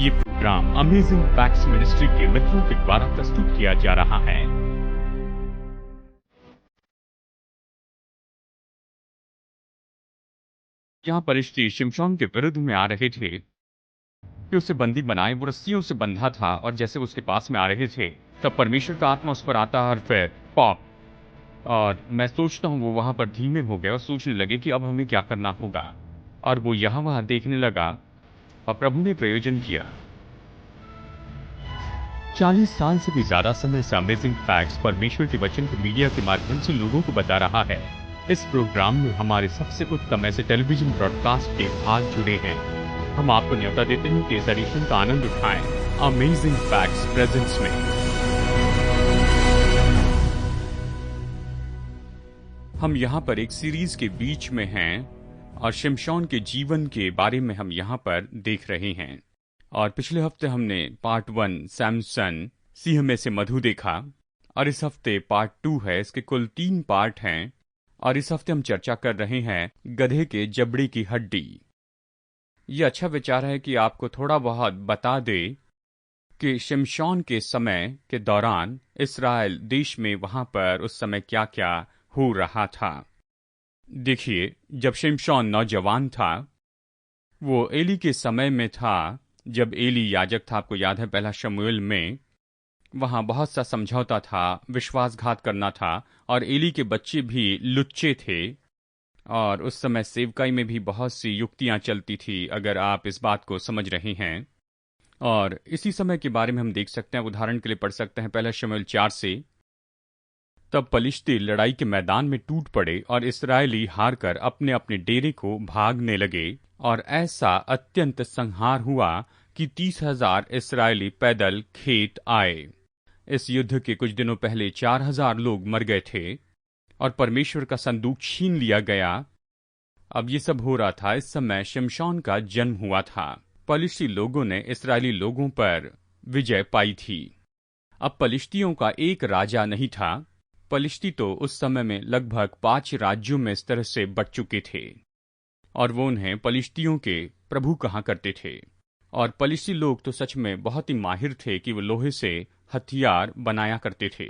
ये programme amazing facts ministry के मित्रों के द्वारा प्रस्तुत किया जा रहा है। यहाँ पर स्त्री शिमशोन के विरुद्ध में आ रहे थे कि उसे बंदी बनाए, वो रस्सियों से बंधा था और जैसे उसके पास में आ रहे थे तब परमेश्वर का आत्मा उस पर आता और फिर पॉप, और मैं सोचता हूँ वो वहां पर धीमे हो गए और सोचने लगे कि अब हमें क्या करना होगा, और वो यहाँ वहां देखने लगा और प्रभु ने प्रयोजन किया। 40 साल से भी ज्यादा समय से अमेजिंग फैक्ट्स परमेश्वर के वचन को मीडिया के माध्यम से लोगों को बता रहा है। इस प्रोग्राम में हमारे सबसे उत्तम ऐसे टेलीविजन ब्रॉडकास्ट के भाग जुड़े हैं। हम आपको न्योता देते हैं कि इस एडिशन का आनंद उठाएं अमेजिंग फैक्ट्स प्रेजेंस में। हम यहाँ पर एक सीरीज के बीच में हैं और शिमशोन के जीवन के बारे में हम यहाँ पर देख रहे हैं। और पिछले हफ्ते हमने पार्ट 1 सैमसन सिंह में से मधु देखा और इस हफ्ते पार्ट 2 है। इसके कुल 3 पार्ट हैं और इस हफ्ते हम चर्चा कर रहे हैं गधे के जबड़े की हड्डी। ये अच्छा विचार है कि आपको थोड़ा बहुत बता दे कि शिमशोन के समय के दौरान इस्राएल देश में वहां पर उस समय क्या क्या हो रहा था। देखिए, जब शिमशोन नौजवान था वो एली के समय में था, जब एली याजक था। आपको याद है पहला शमूएल में वहां बहुत सा समझौता था, विश्वासघात करना था और एली के बच्चे भी लुच्चे थे और उस समय सेवकाई में भी बहुत सी युक्तियां चलती थी, अगर आप इस बात को समझ रहे हैं। और इसी समय के बारे में हम देख सकते हैं, उदाहरण के लिए पढ़ सकते हैं पहला शमूएल 4 से। तब पलिश्ती लड़ाई के मैदान में टूट पड़े और इस्राएली हारकर अपने अपने डेरे को भागने लगे और ऐसा अत्यंत संहार हुआ कि 30,000 इस्राएली पैदल खेत आए। इस युद्ध के कुछ दिनों पहले 4,000 लोग मर गए थे और परमेश्वर का संदूक छीन लिया गया। अब ये सब हो रहा था, इस समय शिमशोन का जन्म हुआ था। पलिश्ती लोगों ने इस्राएली लोगों पर विजय पाई थी। अब पलिश्तियों का एक राजा नहीं था। पलिश्ती तो उस समय में लगभग 5 राज्यों में इस तरह से बट चुके थे और वो उन्हें पलिश्तियों के प्रभु कहा करते थे। और पलिश्ती लोग तो सच में बहुत ही माहिर थे कि वो लोहे से हथियार बनाया करते थे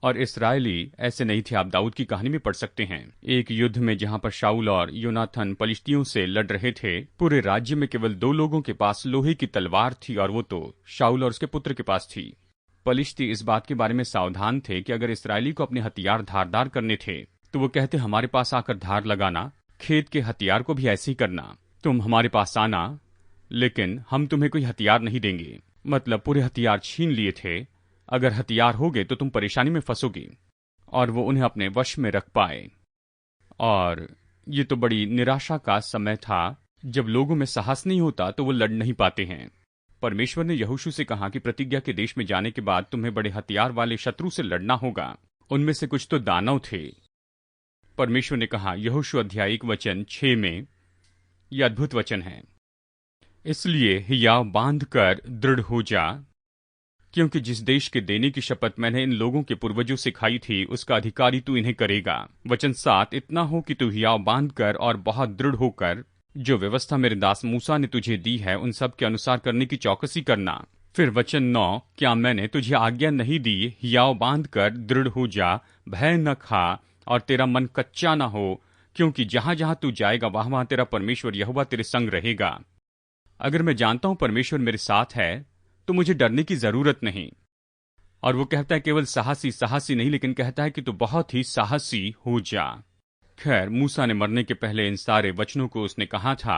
और इस्राएली ऐसे नहीं थे। आप दाऊद की कहानी में पढ़ सकते हैं, एक युद्ध में जहां पर शाऊल और योनाथन पलिश्तियों से लड़ रहे थे। पूरे राज्य में केवल 2 लोगों के पास लोहे की तलवार थी और वो तो शाऊल और उसके पुत्र के पास थी। पलिश्ती इस बात के बारे में सावधान थे कि अगर इस्राएली को अपने हथियार धारदार करने थे तो वो कहते हमारे पास आकर धार लगाना, खेत के हथियार को भी ऐसे ही करना, तुम हमारे पास आना लेकिन हम तुम्हें कोई हथियार नहीं देंगे। मतलब पूरे हथियार छीन लिए थे, अगर हथियार होगे तो तुम परेशानी में फंसोगे। और वो उन्हें अपने वश में रख पाए। और ये तो बड़ी निराशा का समय था, जब लोगों में साहस नहीं होता तो वो लड़ नहीं पाते हैं। परमेश्वर ने यहोशू से कहा कि प्रतिज्ञा के देश में जाने के बाद तुम्हें बड़े हथियार वाले शत्रु से लड़ना होगा। उनमें से कुछ तो दानव थे। परमेश्वर ने कहा, यहोशू अध्याय 1 वचन 6 में, यह अद्भुत वचन है, इसलिए हियाव बांध कर दृढ़ हो जा, क्योंकि जिस देश के देने की शपथ मैंने इन लोगों के पूर्वजों से खाई थी उसका अधिकारी तू इन्हें करेगा। वचन 7, इतना हो कि तू हियाव बांध कर और बहुत दृढ़ होकर जो व्यवस्था मेरे दास मूसा ने तुझे दी है उन सब के अनुसार करने की चौकसी करना। फिर वचन 9, क्या मैंने तुझे आज्ञा नहीं दी, हियाव बांध कर दृढ़ हो जा, भय न खा और तेरा मन कच्चा न हो, क्योंकि जहां जहां तू जाएगा वहां वहां तेरा परमेश्वर यहोवा तेरे संग रहेगा। अगर मैं जानता हूं परमेश्वर मेरे साथ है तो मुझे डरने की जरूरत नहीं। और वो कहता है केवल साहसी नहीं, लेकिन कहता है कि तू बहुत ही साहसी हो जा। खैर, मूसा ने मरने के पहले इन सारे वचनों को उसने कहा था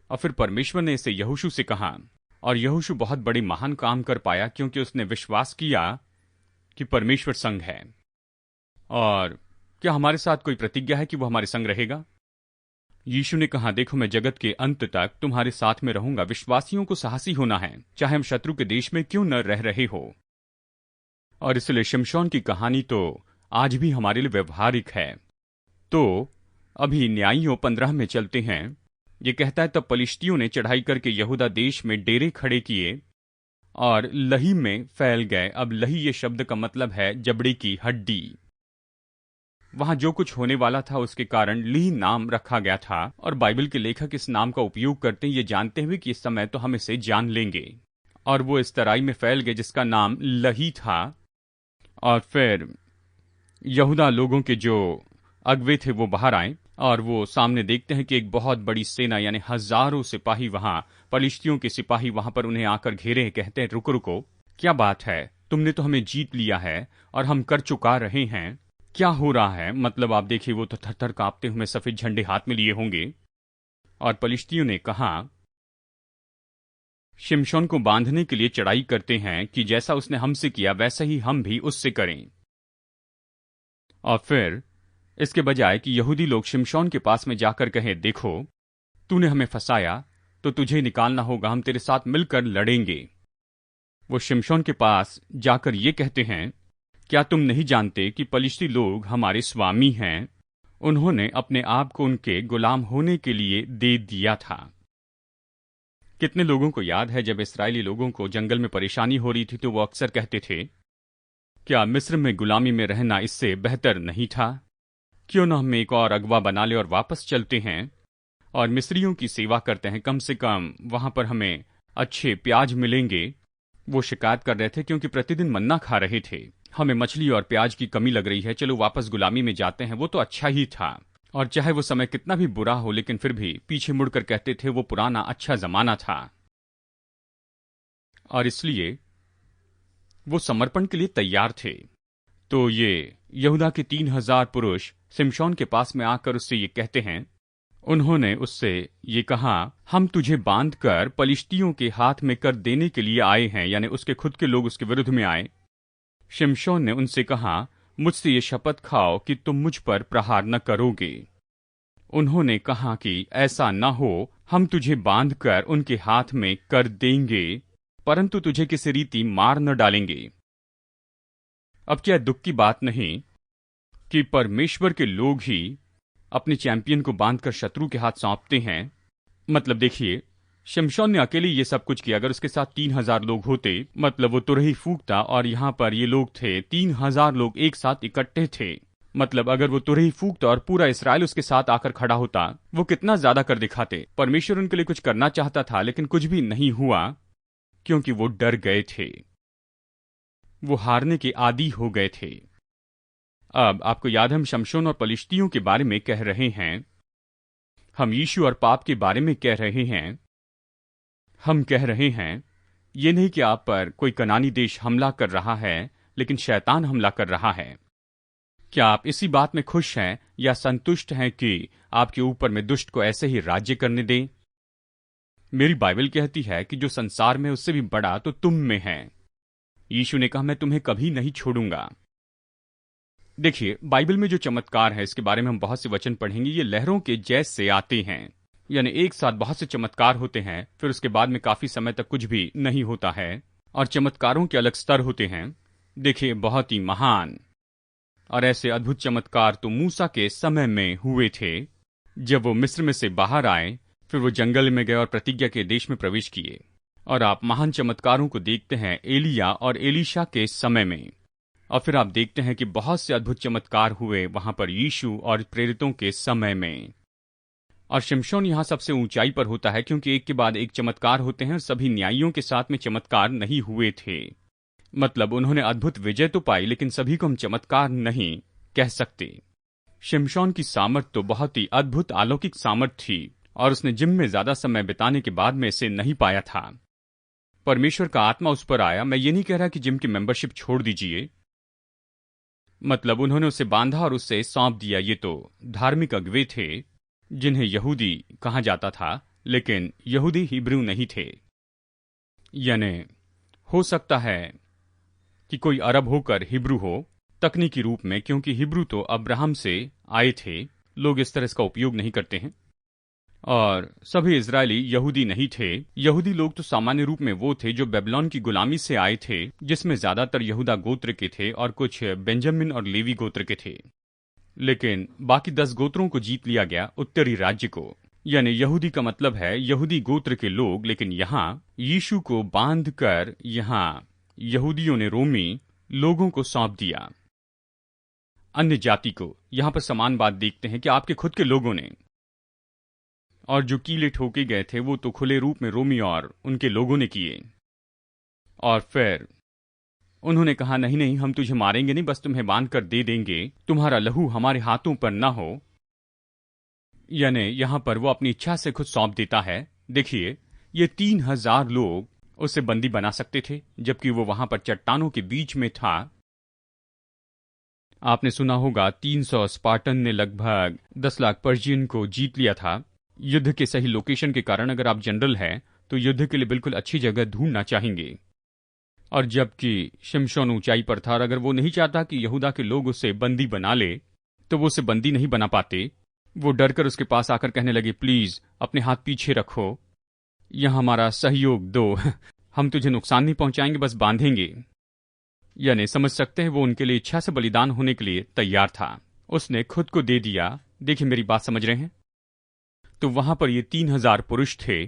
और फिर परमेश्वर ने इसे यहोशू से कहा और यहोशू बहुत बड़ी महान काम कर पाया, क्योंकि उसने विश्वास किया कि परमेश्वर संग है। और क्या हमारे साथ कोई प्रतिज्ञा है कि वो हमारे संग रहेगा? यीशु ने कहा, देखो मैं जगत के अंत तक तुम्हारे साथ में रहूंगा। विश्वासियों को साहसी होना है, चाहे हम शत्रु के देश में क्यों न रह रहे हो। और इसलिए शिमशोन की कहानी तो आज भी हमारे लिए व्यवहारिक है। तो अभी न्यायियों 15 में चलते हैं। ये कहता है, तब पलिश्तियों ने चढ़ाई करके यहूदा देश में डेरे खड़े किए और लही में फैल गए। अब लही ये शब्द का मतलब है जबड़े की हड्डी। वहां जो कुछ होने वाला था उसके कारण ली नाम रखा गया था और बाइबल के लेखक इस नाम का उपयोग करते हैं ये जानते हुए कि इस समय तो हम इसे जान लेंगे। और वो इस तराई में फैल गए जिसका नाम लही था। और फिर यहूदा लोगों के जो अगवे थे वो बाहर आए और वो सामने देखते हैं कि एक बहुत बड़ी सेना यानी हजारों सिपाही वहां, पलिश्तियों के सिपाही वहां पर उन्हें आकर घेरे हैं। कहते हैं, रुको रुको, क्या बात है, तुमने तो हमें जीत लिया है और हम कर चुका रहे हैं, क्या हो रहा है? मतलब आप देखिए, वो तो थर-थर कांपते हुए सफेद झंडे हाथ में लिए होंगे। और पलिश्तियों ने कहा, शिमशोन को बांधने के लिए चढ़ाई करते हैं कि जैसा उसने हमसे किया वैसा ही हम भी उससे करें। और फिर इसके बजाय कि यहूदी लोग शिमशोन के पास में जाकर कहें, देखो तूने हमें फंसाया तो तुझे निकालना होगा, हम तेरे साथ मिलकर लड़ेंगे, वो शिमशोन के पास जाकर ये कहते हैं, क्या तुम नहीं जानते कि पलिश्ती लोग हमारे स्वामी हैं? उन्होंने अपने आप को उनके गुलाम होने के लिए दे दिया था। कितने लोगों को याद है जब इस्राएली लोगों को जंगल में परेशानी हो रही थी तो वो अक्सर कहते थे, क्या मिस्र में गुलामी में रहना इससे बेहतर नहीं था? क्यों न हम एक और अगवा बना ले और वापस चलते हैं और मिस्रियों की सेवा करते हैं, कम से कम वहां पर हमें अच्छे प्याज मिलेंगे। वो शिकायत कर रहे थे क्योंकि प्रतिदिन मन्ना खा रहे थे, हमें मछली और प्याज की कमी लग रही है, चलो वापस गुलामी में जाते हैं। वो तो अच्छा ही था, और चाहे वो समय कितना भी बुरा हो लेकिन फिर भी पीछे मुड़कर कहते थे वो पुराना अच्छा जमाना था। और इसलिए वो समर्पण के लिए तैयार थे। तो ये यहूदा के 3000 पुरुष शिमशोन के पास में आकर उससे ये कहते हैं, उन्होंने उससे ये कहा, हम तुझे बांधकर पलिश्तियों के हाथ में कर देने के लिए आए हैं, यानी उसके खुद के लोग उसके विरुद्ध में आए। शिमशोन ने उनसे कहा, मुझसे ये शपथ खाओ कि तुम मुझ पर प्रहार न करोगे। उन्होंने कहा कि ऐसा न हो, हम तुझे बांधकर उनके हाथ में कर देंगे, परंतु तुझे किसी रीति मार न डालेंगे। अब क्या दुख की बात नहीं कि परमेश्वर के लोग ही अपने चैंपियन को बांधकर शत्रु के हाथ सौंपते हैं। मतलब देखिए, शिमशोन ने अकेले ये सब कुछ किया, अगर उसके साथ 3000 लोग होते मतलब वो तुरही फूकता, और यहां पर ये लोग थे 3000 लोग एक साथ इकट्ठे थे, मतलब अगर वो तुरही फूकता और पूरा इस्राएल उसके साथ आकर खड़ा होता, वो कितना ज्यादा कर दिखाते। परमेश्वर उनके लिए कुछ करना चाहता था लेकिन कुछ भी नहीं हुआ क्योंकि वो डर गए थे, वो हारने के आदी हो गए थे। अब आपको याद है, हम शमशोन और पलिश्तियों के बारे में कह रहे हैं, हम यीशु और पाप के बारे में कह रहे हैं। हम कह रहे हैं ये नहीं कि आप पर कोई कनानी देश हमला कर रहा है, लेकिन शैतान हमला कर रहा है। क्या आप इसी बात में खुश हैं या संतुष्ट हैं कि आपके ऊपर में दुष्ट को ऐसे ही राज्य करने दें? मेरी बाइबल कहती है कि जो संसार में उससे भी बड़ा तो तुम में है। यीशु ने कहा, मैं तुम्हें कभी नहीं छोड़ूंगा। देखिए, बाइबल में जो चमत्कार है इसके बारे में हम बहुत से वचन पढ़ेंगे, ये लहरों के जैसे आते हैं, यानी एक साथ बहुत से चमत्कार होते हैं, फिर उसके बाद में काफी समय तक कुछ भी नहीं होता है, और चमत्कारों के अलग स्तर होते हैं। देखिए, बहुत ही महान और ऐसे अद्भुत चमत्कार तो मूसा के समय में हुए थे, जब वो मिस्र में से बाहर आए, फिर वो जंगल में गए और प्रतिज्ञा के देश में प्रवेश किए। और आप महान चमत्कारों को देखते हैं एलिया और एलीशा के समय में, और फिर आप देखते हैं कि बहुत से अद्भुत चमत्कार हुए वहां पर यीशु और प्रेरितों के समय में। और शिमशोन यहां सबसे ऊंचाई पर होता है क्योंकि एक के बाद एक चमत्कार होते हैं, और सभी न्यायियों के साथ में चमत्कार नहीं हुए थे। मतलब उन्होंने अद्भुत विजय तो पाई, लेकिन सभी को हम चमत्कार नहीं कह सकते। शिमशोन की सामर्थ तो बहुत ही अद्भुत अलौकिक सामर्थ थी, और उसने जिम में ज्यादा समय बिताने के बाद में इसे नहीं पाया था। परमेश्वर का आत्मा उस पर आया। मैं ये नहीं कह रहा कि जिम की मेंबरशिप छोड़ दीजिए, मतलब उन्होंने उसे बांधा और उसे सौंप दिया। ये तो धार्मिक अगुवे थे जिन्हें यहूदी कहा जाता था, लेकिन यहूदी हिब्रू नहीं थे। यानी हो सकता है कि कोई अरब होकर हिब्रू हो तकनीकी रूप में, क्योंकि हिब्रू तो अब्राहम से आए थे। लोग इस तरह इसका उपयोग नहीं करते हैं, और सभी इजरायली यहूदी नहीं थे। यहूदी लोग तो सामान्य रूप में वो थे जो बेबीलोन की गुलामी से आए थे, जिसमें ज्यादातर यहूदा गोत्र के थे और कुछ बेंजामिन और लेवी गोत्र के थे। लेकिन बाकी 10 गोत्रों को जीत लिया गया, उत्तरी राज्य को। यानी यहूदी का मतलब है यहूदी गोत्र के लोग। लेकिन यहाँ यीशु को बांधकर यहाँ यहूदियों ने रोमी लोगों को सौंप दिया, अन्य जाति को। यहां पर समान बात देखते हैं कि आपके खुद के लोगों ने, और जो कीले ठोके गए थे वो तो खुले रूप में रोमी और उनके लोगों ने किए। और फिर उन्होंने कहा, नहीं नहीं, हम तुझे मारेंगे नहीं, बस तुम्हें बांध कर दे देंगे, तुम्हारा लहू हमारे हाथों पर ना हो। यानी यहां पर वो अपनी इच्छा से खुद सौंप देता है। देखिए, ये 3,000 लोग उसे बंदी बना सकते थे, जबकि वो वहां पर चट्टानों के बीच में था। आपने सुना होगा 300 स्पार्टन ने लगभग 10 लाख पर्शियन को जीत लिया था। युद्ध के सही लोकेशन के कारण अगर आप जनरल हैं तो युद्ध के लिए बिल्कुल अच्छी जगह ढूंढना चाहेंगे। और जबकि शिमशोन ऊंचाई पर था और अगर वो नहीं चाहता कि यहूदा के लोग उसे बंदी बना ले तो वो उसे बंदी नहीं बना पाते। वो डरकर उसके पास आकर कहने लगे, प्लीज अपने हाथ पीछे रखो, यह हमारा सहयोग दो, हम तुझे नुकसान नहीं पहुंचाएंगे, बस बांधेंगे। यानी समझ सकते हैं, वो उनके लिए इच्छा से बलिदान होने के लिए तैयार था। उसने खुद को दे दिया। देखिए, मेरी बात समझ रहे हैं? तो वहां पर ये 3,000 पुरुष थे,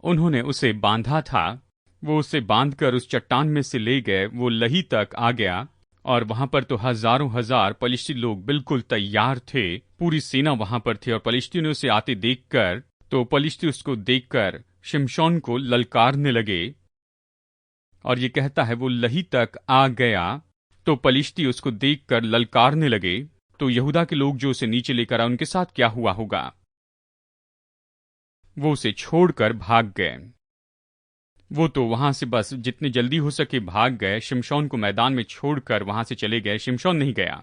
उन्होंने उसे बांधा था। वो उसे बांधकर उस चट्टान में से ले गए। वो लही तक आ गया और वहां पर तो हजारों हजार पलिश्ती लोग बिल्कुल तैयार थे। पूरी सेना वहां पर थी और पलिश्तियों ने उसे आते देखकर, तो पलिश्ती उसको देखकर शिमशोन को ललकारने लगे। और ये कहता है, वो लही तक आ गया तो पलिश्ती उसको देखकर ललकारने लगे। तो यहूदा के लोग जो उसे नीचे लेकर आए, उनके साथ क्या हुआ होगा? वो उसे छोड़कर भाग गए। वो तो वहां से बस जितने जल्दी हो सके भाग गए। शिमशोन को मैदान में छोड़कर वहां से चले गए। शिमशोन नहीं गया।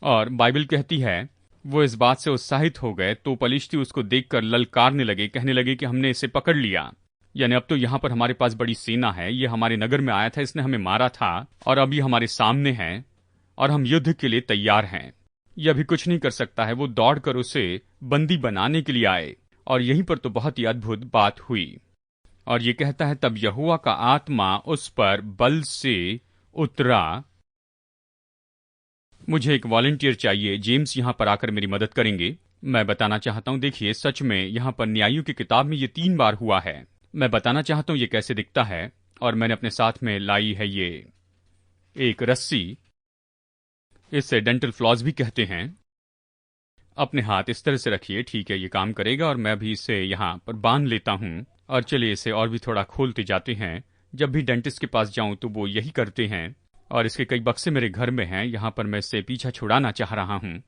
और बाइबल कहती है, वो इस बात से उत्साहित हो गए तो पलिश्ती उसको देखकर ललकारने लगे, कहने लगे कि हमने इसे पकड़ लिया। यानी अब तो यहां पर हमारे पास बड़ी सेना है, ये हमारे नगर में आया था, इसने हमें मारा था और अब ये हमारे सामने है और हम युद्ध के लिए तैयार हैं। यह अभी कुछ नहीं कर सकता है। वो दौड़कर उसे बंदी बनाने के लिए आए और यहीं पर तो बहुत ही अद्भुत बात हुई। और ये कहता है, तब यहोवा का आत्मा उस पर बल से उतरा। मुझे एक वॉलंटियर चाहिए, जेम्स यहां पर आकर मेरी मदद करेंगे। मैं बताना चाहता हूं, देखिए सच में यहां पर न्यायियों की किताब में ये 3 बार हुआ है। मैं बताना चाहता हूं ये कैसे दिखता है। और मैंने अपने साथ में लाई है ये एक रस्सी, इसे डेंटल फ्लॉस भी कहते हैं। अपने हाथ इस तरह से रखिए, ठीक है, ये काम करेगा। और मैं भी इसे यहां पर बांध लेता हूं और चलिए इसे और भी थोड़ा खोलते जाते हैं। जब भी डेंटिस्ट के पास जाऊं तो वो यही करते हैं। और इसके कई बक्से मेरे घर में हैं, यहां पर मैं इससे पीछा छुड़ाना चाह रहा हूं।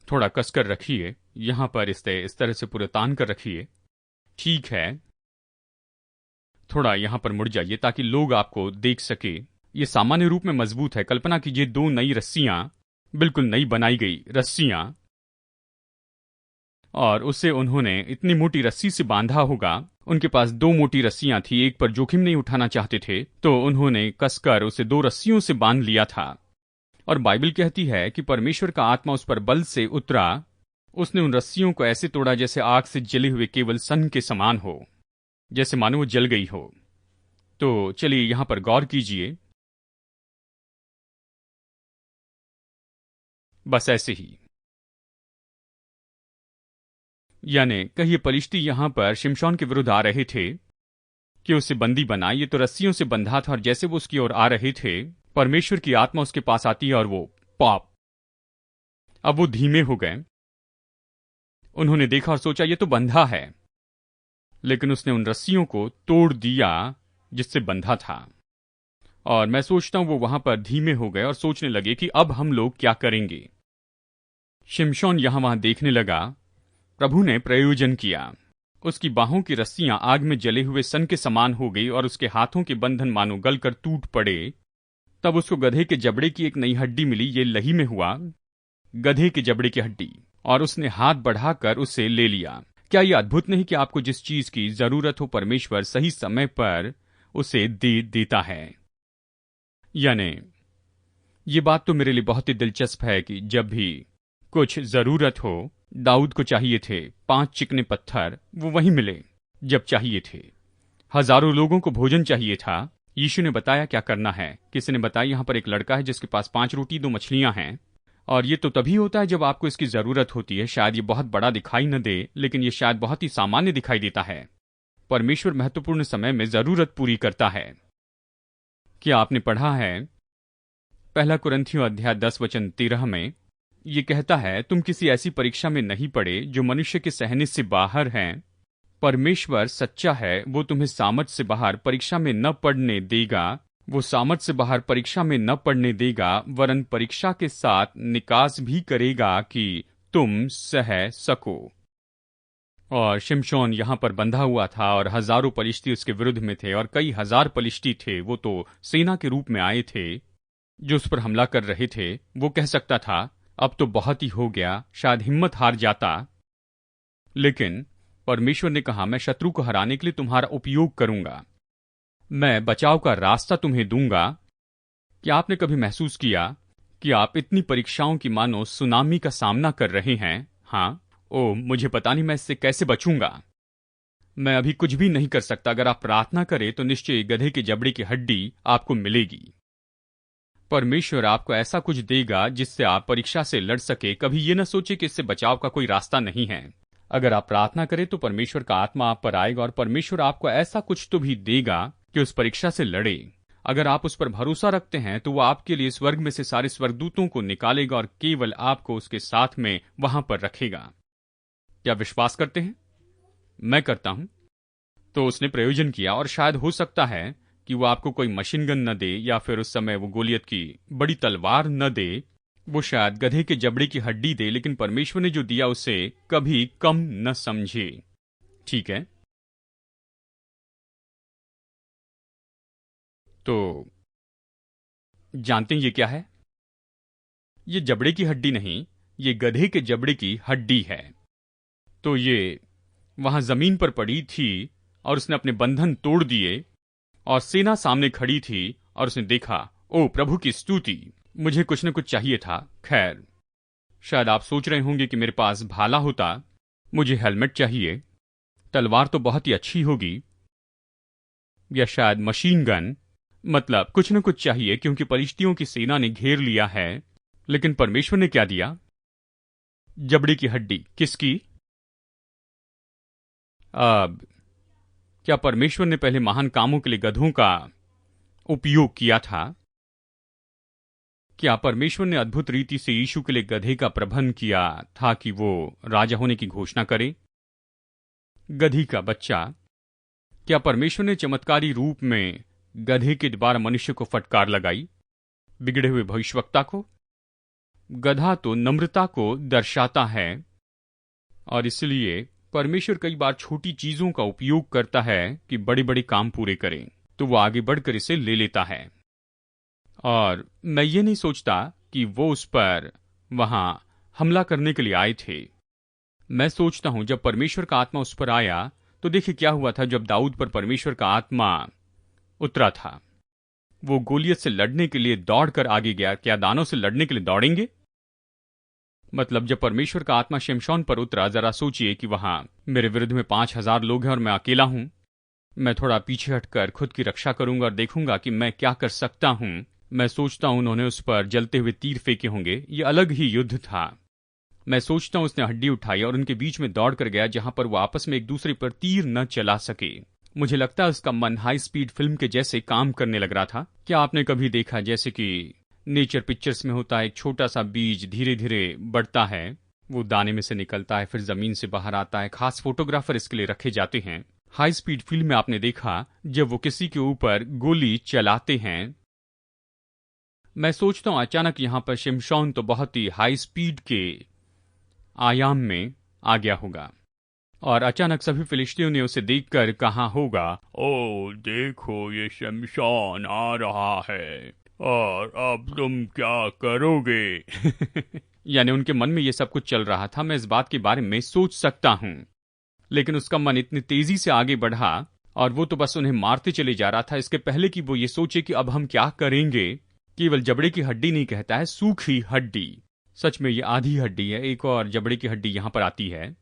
थोड़ा कसकर रखिए, यहां पर इसे इस तरह से पूरे तान कर रखिए। ठीक है, थोड़ा यहां पर मुड़ जाइए ताकि लोग आपको देख सके। ये सामान्य रूप में मजबूत है। कल्पना कीजिए 2 नई रस्सियां, बिल्कुल नई बनाई गई रस्सियां, और उसे उन्होंने इतनी मोटी रस्सी से बांधा होगा। उनके पास 2 मोटी रस्सियां थी, एक पर जोखिम नहीं उठाना चाहते थे तो उन्होंने कसकर उसे 2 रस्सियों से बांध लिया था। और बाइबल कहती है कि परमेश्वर का आत्मा उस पर बल से उतरा। उसने उन रस्सियों को ऐसे तोड़ा जैसे आग से जले हुए केवल सन के समान हो, जैसे मानो वो जल गई हो। तो चलिए यहां पर गौर कीजिए, बस ऐसे ही। यानी कहिए पलिश्ती यहां पर शिमशोन के विरुद्ध आ रहे थे कि उसे बंदी बनाए। ये तो रस्सियों से बंधा था और जैसे वो उसकी ओर आ रहे थे, परमेश्वर की आत्मा उसके पास आती है और वो पॉप। अब वो धीमे हो गए। उन्होंने देखा और सोचा ये तो बंधा है, लेकिन उसने उन रस्सियों को तोड़ दिया जिससे बंधा था। और मैं सोचता हूं वो वहां पर धीमे हो गए और सोचने लगे कि अब हम लोग क्या करेंगे। शिमशोन यहां वहां देखने लगा। प्रभु ने प्रयोजन किया। उसकी बाहों की रस्सियां आग में जले हुए सन के समान हो गई और उसके हाथों के बंधन मानो गलकर टूट पड़े। तब उसको गधे के जबड़े की एक नई हड्डी मिली। ये लही में हुआ, गधे के जबड़े की हड्डी, और उसने हाथ बढ़ाकर उसे ले लिया। क्या यह अद्भुत नहीं कि आपको जिस चीज की जरूरत हो परमेश्वर सही समय पर उसे दे देता है। यानी ये बात तो मेरे लिए बहुत ही दिलचस्प है कि जब भी कुछ जरूरत हो, दाऊद को चाहिए थे 5 चिकने पत्थर, वो वहीं मिले जब चाहिए थे। हजारों लोगों को भोजन चाहिए था। यीशु ने बताया क्या करना है। किसी ने बताया यहां पर एक लड़का है जिसके पास 5 रोटी 2 मछलियां हैं। और ये तो तभी होता है जब आपको इसकी जरूरत होती है। शायद ये बहुत बड़ा दिखाई न दे, लेकिन ये शायद बहुत ही सामान्य दिखाई देता है। परमेश्वर महत्वपूर्ण समय में जरूरत पूरी करता है। क्या आपने पढ़ा है 1 कुरिन्थियों अध्याय 10 वचन 13 में? ये कहता है, तुम किसी ऐसी परीक्षा में नहीं पड़े जो मनुष्य के सहने से बाहर हैं, परमेश्वर सच्चा है, वो तुम्हें सामर्थ्य से बाहर परीक्षा में न पढ़ने देगा। वो सामर्थ्य से बाहर परीक्षा में न पढ़ने देगा, वरन परीक्षा के साथ निकास भी करेगा कि तुम सह सको। और शिमशोन यहाँ पर बंधा हुआ था और हजारों पलिश्ती उसके विरुद्ध में थे और कई हजार पलिश्ती थे। वो तो सेना के रूप में आए थे जो उस पर हमला कर रहे थे। वो कह सकता था अब तो बहुत ही हो गया, शायद हिम्मत हार जाता, लेकिन परमेश्वर ने कहा मैं शत्रु को हराने के लिए तुम्हारा उपयोग करूंगा, मैं बचाव का रास्ता तुम्हें दूंगा। क्या आपने कभी महसूस किया कि आप इतनी परीक्षाओं की मानो सुनामी का सामना कर रहे हैं? हाँ, ओ मुझे पता नहीं मैं इससे कैसे बचूंगा, मैं अभी कुछ भी नहीं कर सकता। अगर आप प्रार्थना करें तो निश्चय गधे के जबड़े की हड्डी आपको मिलेगी। परमेश्वर आपको ऐसा कुछ देगा जिससे आप परीक्षा से लड़ सके। कभी ये न सोचे कि इससे बचाव का कोई रास्ता नहीं है। अगर आप प्रार्थना करें तो परमेश्वर का आत्मा आप पर आएगा और परमेश्वर आपको ऐसा कुछ तो भी देगा कि उस परीक्षा से लड़े। अगर आप उस पर भरोसा रखते हैं तो वो आपके लिए स्वर्ग में से सारे स्वर्गदूतों को निकालेगा और केवल आपको उसके साथ में वहां पर रखेगा। क्या विश्वास करते हैं? मैं करता हूं। तो उसने प्रयोजन किया और शायद हो सकता है कि वो आपको कोई मशीन गन न दे या फिर उस समय वो गोलियत की बड़ी तलवार न दे, वो शायद गधे के जबड़े की हड्डी दे, लेकिन परमेश्वर ने जो दिया उसे कभी कम न समझे। ठीक है, तो जानते हैं ये क्या है? ये जबड़े की हड्डी नहीं, ये गधे के जबड़े की हड्डी है। तो ये वहां जमीन पर पड़ी थी और उसने अपने बंधन तोड़ दिए और सेना सामने खड़ी थी और उसने देखा, ओ प्रभु की स्तुति, मुझे कुछ न कुछ चाहिए था। खैर, शायद आप सोच रहे होंगे कि मेरे पास भाला होता, मुझे हेलमेट चाहिए, तलवार तो बहुत ही अच्छी होगी, या शायद मशीन गन, मतलब कुछ न कुछ चाहिए क्योंकि पलिश्तियों की सेना ने घेर लिया है। लेकिन परमेश्वर ने क्या दिया? जबड़े की हड्डी। किसकी? अब क्या परमेश्वर ने पहले महान कामों के लिए गधों का उपयोग किया था? क्या परमेश्वर ने अद्भुत रीति से यीशु के लिए गधे का प्रबंध किया था कि वो राजा होने की घोषणा करे? गधी का बच्चा। क्या परमेश्वर ने चमत्कारी रूप में गधे के द्वारा मनुष्य को फटकार लगाई, बिगड़े हुए भविष्यवक्ता को? गधा तो नम्रता को दर्शाता है और इसलिए परमेश्वर कई बार छोटी चीजों का उपयोग करता है कि बड़े बड़े काम पूरे करें, तो वो आगे बढ़कर इसे ले लेता है। और मैं ये नहीं सोचता कि वो उस पर वहां हमला करने के लिए आए थे। मैं सोचता हूं जब परमेश्वर का आत्मा उस पर आया तो देखिए क्या हुआ था। जब दाऊद पर परमेश्वर का आत्मा उतरा था, वो गोलियत से लड़ने के लिए दौड़कर आगे गया। क्या दानों से लड़ने के लिए दौड़ेंगे? मतलब जब परमेश्वर का आत्मा शिमशोन पर उतरा, जरा सोचिए कि वहां मेरे विरुद्ध में 5,000 लोग हैं और मैं अकेला हूं। मैं थोड़ा पीछे हटकर खुद की रक्षा करूंगा और देखूंगा कि मैं क्या कर सकता हूं। मैं सोचता हूं उन्होंने उस पर जलते हुए तीर फेंके होंगे। ये अलग ही युद्ध था। मैं सोचता हूं उसने हड्डी उठाई और उनके बीच में दौड़ कर गया जहां पर वो आपस में एक दूसरे पर तीर न चला सके। मुझे लगता है उसका मन हाई स्पीड फिल्म के जैसे काम करने लग रहा था। क्या आपने कभी देखा जैसे कि नेचर पिक्चर्स में होता है, एक छोटा सा बीज धीरे धीरे बढ़ता है, वो दाने में से निकलता है, फिर जमीन से बाहर आता है। खास फोटोग्राफर इसके लिए रखे जाते हैं। हाई स्पीड फिल्म में आपने देखा जब वो किसी के ऊपर गोली चलाते हैं। मैं सोचता हूं अचानक यहां पर शिमशोन तो बहुत ही हाई स्पीड के आयाम में आ गया होगा और अचानक सभी फिलिस्तीनियों ने उसे देखकर कहा होगा, ओ देखो ये शिमशोन आ रहा है और अब तुम क्या करोगे? यानी उनके मन में ये सब कुछ चल रहा था। मैं इस बात के बारे में सोच सकता हूं, लेकिन उसका मन इतनी तेजी से आगे बढ़ा और वो तो बस उन्हें मारते चले जा रहा था इसके पहले कि वो ये सोचे कि अब हम क्या करेंगे। केवल जबड़े की हड्डी नहीं कहता है, सूखी हड्डी। सच में ये आधी हड्डी है। एक और जबड़े की हड्डी यहां पर आती है।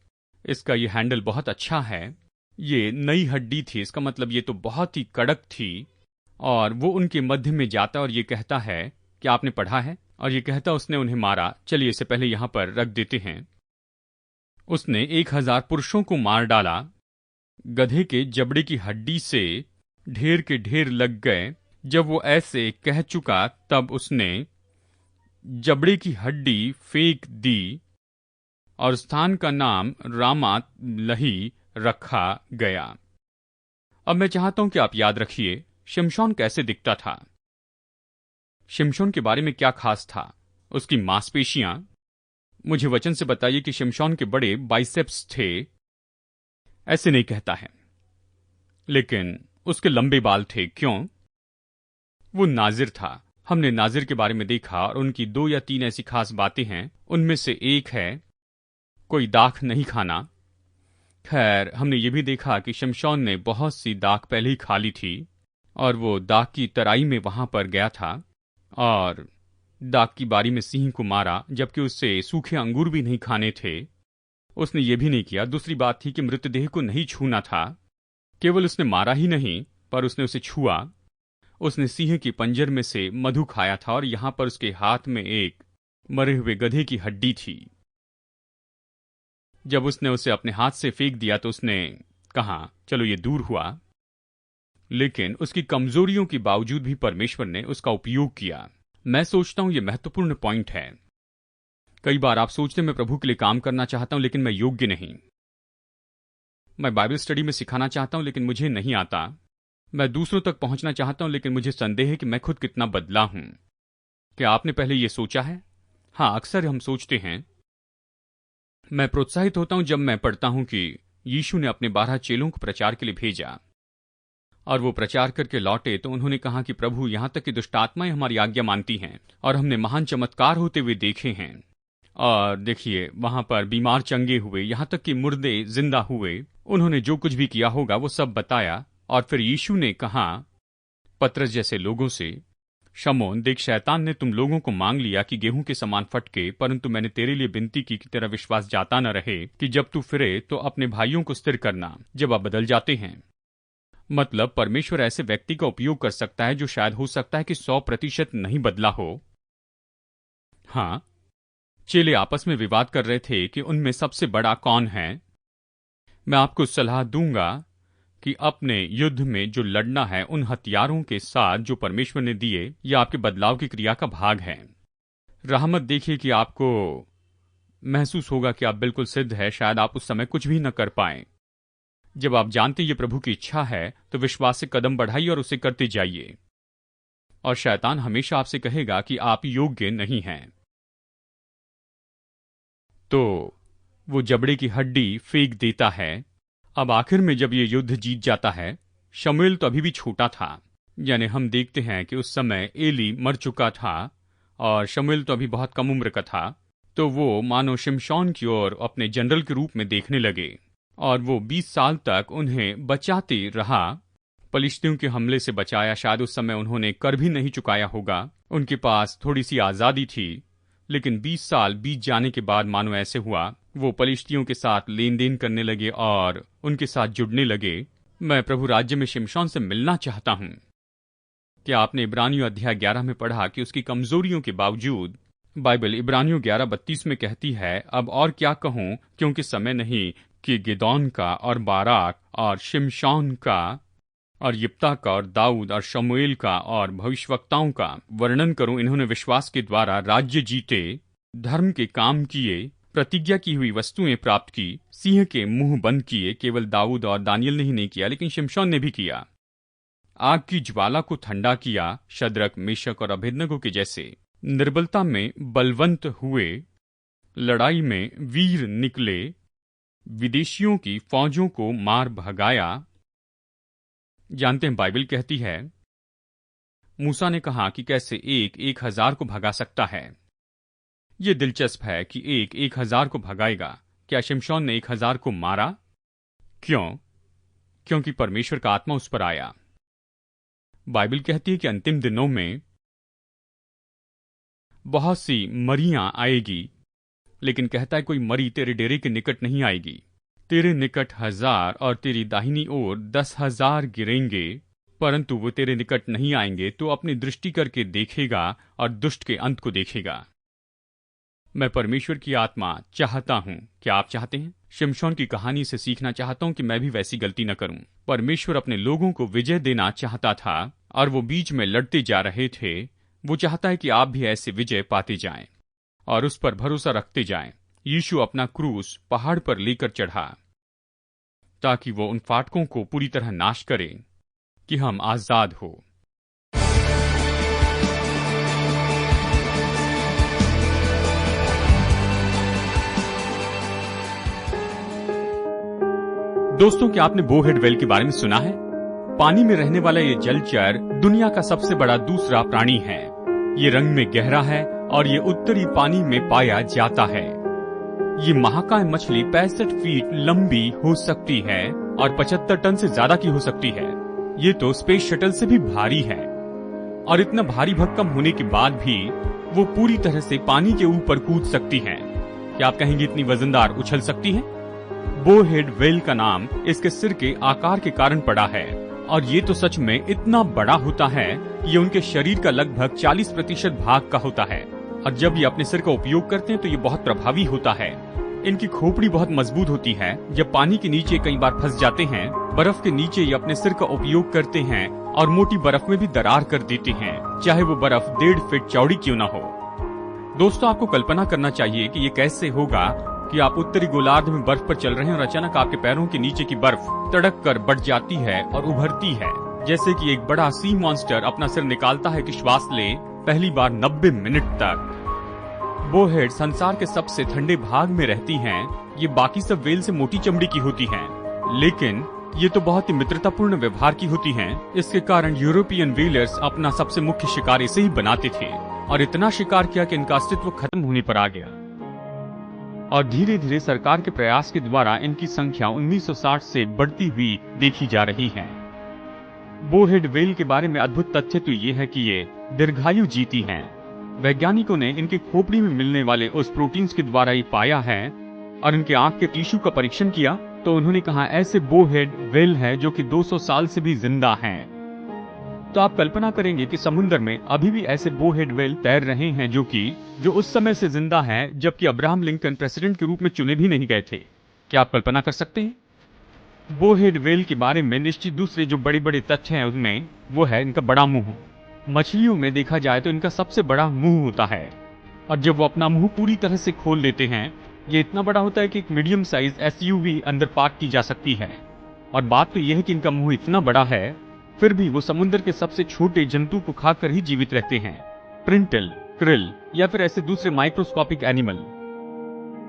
इसका ये हैंडल बहुत अच्छा है। ये नई हड्डी थी, इसका मतलब ये तो बहुत ही कड़क थी। और वो उनके मध्य में जाता और ये कहता है कि आपने पढ़ा है, और ये कहता उसने उन्हें मारा। चलिए इसे पहले यहां पर रख देते हैं। उसने 1,000 पुरुषों को मार डाला। गधे के जबड़े की हड्डी से ढेर के ढेर लग गए। जब वो ऐसे कह चुका तब उसने जबड़े की हड्डी फेंक दी और स्थान का नाम रामात लही रखा गया। अब मैं चाहता हूं कि आप याद रखिए शिमशोन कैसे दिखता था। शिमशोन के बारे में क्या खास था? उसकी मांसपेशियां। मुझे वचन से बताइए कि शिमशोन के बड़े बाइसेप्स थे। ऐसे नहीं कहता है, लेकिन उसके लंबे बाल थे। क्यों? वो नाजिर था। हमने नाजिर के बारे में देखा और उनकी 2 या 3 ऐसी खास बातें हैं। उनमें से एक है कोई दाख नहीं खाना। खैर, हमने ये भी देखा कि शिमशोन ने बहुत सी दाख पहले ही खा ली थी और वो दाख की तराई में वहां पर गया था और दाख की बारी में सिंह को मारा, जबकि उससे सूखे अंगूर भी नहीं खाने थे। उसने ये भी नहीं किया। दूसरी बात थी कि मृतदेह को नहीं छूना था। केवल उसने मारा ही नहीं, पर उसने उसे छुआ। उसने सिंह की पंजर में से मधु खाया था और यहां पर उसके हाथ में एक मरे हुए गधे की हड्डी थी। जब उसने उसे अपने हाथ से फेंक दिया तो उसने कहा, चलो ये दूर हुआ। लेकिन उसकी कमजोरियों के बावजूद भी परमेश्वर ने उसका उपयोग किया। मैं सोचता हूं यह महत्वपूर्ण पॉइंट है। कई बार आप सोचते हैं मैं प्रभु के लिए काम करना चाहता हूं लेकिन मैं योग्य नहीं। मैं बाइबल स्टडी में सिखाना चाहता हूं लेकिन मुझे नहीं आता। मैं दूसरों तक पहुंचना चाहता हूं लेकिन मुझे संदेह है कि मैं खुद कितना बदला हूं। क्या आपने पहले यह सोचा है? हाँ, अक्सर हम सोचते हैं। मैं प्रोत्साहित होता हूं जब मैं पढ़ता हूं कि यीशु ने अपने 12 चेलों को प्रचार के लिए भेजा और वो प्रचार करके लौटे तो उन्होंने कहा कि प्रभु, यहां तक कि दुष्ट आत्माएं हमारी आज्ञा मानती हैं और हमने महान चमत्कार होते हुए देखे हैं। और देखिए, वहां पर बीमार चंगे हुए, यहां तक कि मुर्दे जिंदा हुए। उन्होंने जो कुछ भी किया होगा वो सब बताया। और फिर यीशु ने कहा पतरस जैसे लोगों से, शमौन देख, शैतान ने तुम लोगों को मांग लिया कि गेहूं के समान फटके, परंतु मैंने तेरे लिए विनती की कि तेरा विश्वास जाता न रहे, कि जब तू फिरे तो अपने भाइयों को स्थिर करना जब आप बदल जाते हैं। मतलब परमेश्वर ऐसे व्यक्ति का उपयोग कर सकता है जो शायद हो सकता है कि 100% नहीं बदला हो। हाँ, चेले आपस में विवाद कर रहे थे कि उनमें सबसे बड़ा कौन है। मैं आपको सलाह दूंगा कि अपने युद्ध में जो लड़ना है उन हथियारों के साथ जो परमेश्वर ने दिए, यह आपके बदलाव की क्रिया का भाग है। राह मत देखिए कि आपको महसूस होगा कि आप बिल्कुल सिद्ध है, शायद आप उस समय कुछ भी न कर पाए। जब आप जानते ये प्रभु की इच्छा है तो विश्वास से कदम बढ़ाइए और उसे करते जाइए। और शैतान हमेशा आपसे कहेगा कि आप योग्य नहीं हैं, तो वो जबड़े की हड्डी फेंक देता है। अब आखिर में जब ये युद्ध जीत जाता है, शमूएल तो अभी भी छोटा था। यानी हम देखते हैं कि उस समय एली मर चुका था और शमूएल तो अभी बहुत कम उम्र का था। तो वो मानो शिमशोन की ओर अपने जनरल के रूप में देखने लगे और वो 20 साल तक उन्हें बचाते रहा। पलिश्तियों के हमले से बचाया। शायद उस समय उन्होंने कर भी नहीं चुकाया होगा, उनके पास थोड़ी सी आजादी थी। लेकिन 20 साल बीत जाने के बाद मानो ऐसे हुआ, वो पलिश्तियों के साथ लेन देन करने लगे और उनके साथ जुड़ने लगे। मैं प्रभु राज्य में शिमशोन से मिलना चाहता हूं। क्या आपने इब्रानियों अध्याय 11 में पढ़ा कि उसकी कमजोरियों के बावजूद, बाइबल इब्रानियों 11:32 में कहती है, अब और क्या कहूं, क्योंकि समय नहीं कि गिदोन का और बाराक और शिमशोन का और यिप्ता का और दाऊद और शमूएल का और भविष्यवक्ताओं का वर्णन करूं। इन्होंने विश्वास के द्वारा राज्य जीते, धर्म के काम किए, प्रतिज्ञा की हुई वस्तुएं प्राप्त की, सिंह के मुंह बंद किए। केवल दाऊद और दानियल ने ही नहीं किया, लेकिन शिमशोन ने भी किया। आग की ज्वाला को ठंडा किया, शद्रक, मेशक और अबेदनगो के जैसे। निर्बलता में बलवंत हुए, लड़ाई में वीर निकले, विदेशियों की फौजों को मार भगाया। जानते हैं, बाइबल कहती है मूसा ने कहा कि कैसे एक 1000 को भगा सकता है। यह दिलचस्प है कि एक 1000 को भगाएगा। क्या शिमशोन ने 1000 को मारा? क्यों? क्योंकि परमेश्वर का आत्मा उस पर आया। बाइबल कहती है कि अंतिम दिनों में बहुत सी मरियां आएगी, लेकिन कहता है कोई मरी तेरे डेरे के निकट नहीं आएगी। तेरे निकट 1000 और तेरी दाहिनी ओर 10,000 गिरेंगे, परंतु वो तेरे निकट नहीं आएंगे। तो अपनी दृष्टि करके देखेगा और दुष्ट के अंत को देखेगा। मैं परमेश्वर की आत्मा चाहता हूं। क्या आप चाहते हैं? शिमशोन की कहानी से सीखना चाहता हूं कि मैं भी वैसी गलती न करूं। परमेश्वर अपने लोगों को विजय देना चाहता था और वो बीच में लड़ते जा रहे थे। वो चाहता है कि आप भी ऐसे विजय पाते जाएं और उस पर भरोसा रखते जाएं। यीशु अपना क्रूस पहाड़ पर लेकर चढ़ा। ताकि वो उन फाटकों को पूरी तरह नाश करे कि हम आजाद हो। दोस्तों, क्या आपने बोहेड व्हेल के बारे में सुना है? पानी में रहने वाला ये जलचर दुनिया का सबसे बड़ा दूसरा प्राणी है। ये रंग में गहरा है और ये उत्तरी पानी में पाया जाता है। ये महाकाय मछली 65 फीट लंबी हो सकती है और 75 टन से ज्यादा की हो सकती है। ये तो स्पेस शटल से भी भारी है और इतना भारी भरकम होने के बाद भी वो पूरी तरह से पानी के ऊपर कूद सकती है। क्या आप कहेंगे इतनी वजनदार उछल सकती है? बोहेड व्हेल का नाम इसके सिर के आकार के कारण पड़ा है और ये तो सच में इतना बड़ा होता है कि ये उनके शरीर का लगभग 40% भाग का होता है और जब ये अपने सिर का उपयोग करते हैं तो ये बहुत प्रभावी होता है। इनकी खोपड़ी बहुत मजबूत होती है। जब पानी के नीचे कई बार फंस जाते हैं, बर्फ के नीचे ये अपने सिर का उपयोग करते हैं और मोटी बर्फ में भी दरार कर देते हैं, चाहे वो बर्फ 1.5 फीट चौड़ी क्यों न हो। दोस्तों, आपको कल्पना करना चाहिए कि ये कैसे होगा कि आप उत्तरी गोलार्ध में बर्फ पर चल रहे हैं और अचानक आपके पैरों के नीचे की बर्फ तड़क कर बढ़ जाती है और उभरती है, जैसे कि एक बड़ा सी मॉन्स्टर अपना सिर निकालता है कि श्वास ले पहली बार 90 मिनट तक। बोहेड संसार के सबसे ठंडे भाग में रहती हैं। ये बाकी सब व्हेल से मोटी चमड़ी की होती हैं, लेकिन ये तो बहुत ही मित्रतापूर्ण व्यवहार की होती हैं। इसके कारण यूरोपियन व्हेलर्स अपना सबसे मुख्य शिकार इसे ही बनाते थे और इतना शिकार किया कि इनका अस्तित्व खत्म होने पर आ गया और धीरे धीरे सरकार के प्रयास के द्वारा इनकी संख्या 1960 से बढ़ती हुई देखी जा रही है। बोहेड व्हेल के बारे में अद्भुत तथ्य तो ये है कि ये दीर्घायु जीती हैं। वैज्ञानिकों ने इनकी खोपड़ी में मिलने वाले उस प्रोटीन्स के द्वारा ये पाया है और इनके आंख के टिश्यू का परीक्षण किया तो उन्होंने कहा ऐसे बोहेड व्हेल है जो कि 200 साल से भी जिंदा हैं। तो आप कल्पना करेंगे कि समुद्र में अभी भी ऐसे बोहेड व्हेल तैर रहे हैं जो उस समय से जिंदा है जबकि अब्राहम लिंकन प्रेसिडेंट के रूप में चुने भी नहीं गए थे। क्या आप कल्पना कर सकते हैं? बोहेड व्हेल के बारे में निश्चित दूसरे जो बड़े बड़े तथ्य हैं उनमें वो है इनका बड़ा मुंह। मछलियों में देखा जाए तो इनका सबसे बड़ा मुंह होता है और जब वो अपना मुंह पूरी तरह से खोल लेते हैं, ये इतना बड़ा होता है कि एक मीडियम साइज SUV अंदर पार्क की जा सकती है। और बात तो यह है कि इनका मुंह इतना बड़ा है फिर भी वो समुद्र के सबसे छोटे जंतु को खाकर ही जीवित रहते हैं, प्रिंटल, क्रिल या फिर ऐसे दूसरे माइक्रोस्कोपिक एनिमल।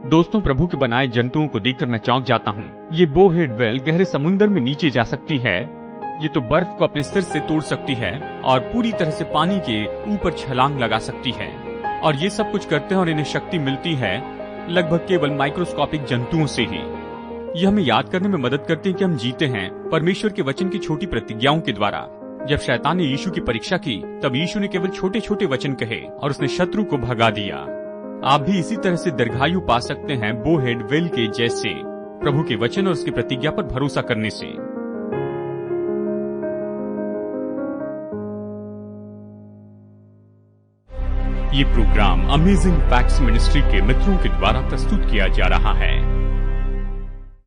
दोस्तों, प्रभु के बनाए जंतुओं को देखकर मैं चौंक जाता हूँ। ये बोहेड व्हेल गहरे समुद्र में नीचे जा सकती है। ये तो बर्फ को अपने सिर से तोड़ सकती है और पूरी तरह से पानी के ऊपर छलांग लगा सकती है और ये सब कुछ करते हैं और इन्हें शक्ति मिलती है लगभग केवल माइक्रोस्कोपिक जंतुओं से ही। ये हमें याद करने में मदद करते हैं कि हम जीते हैं परमेश्वर के वचन की छोटी प्रतिज्ञाओं के द्वारा। जब शैतान ने यीशु की परीक्षा की तब यीशु ने केवल छोटे छोटे वचन कहे और उसने शत्रु को भगा दिया। आप भी इसी तरह से दीर्घायु पा सकते हैं बोहेड व्हेल के जैसे, प्रभु के वचन और उसकी प्रतिज्ञा पर भरोसा करने से। ये प्रोग्राम अमेजिंग फैक्ट्स मिनिस्ट्री के मित्रों के द्वारा प्रस्तुत किया जा रहा है।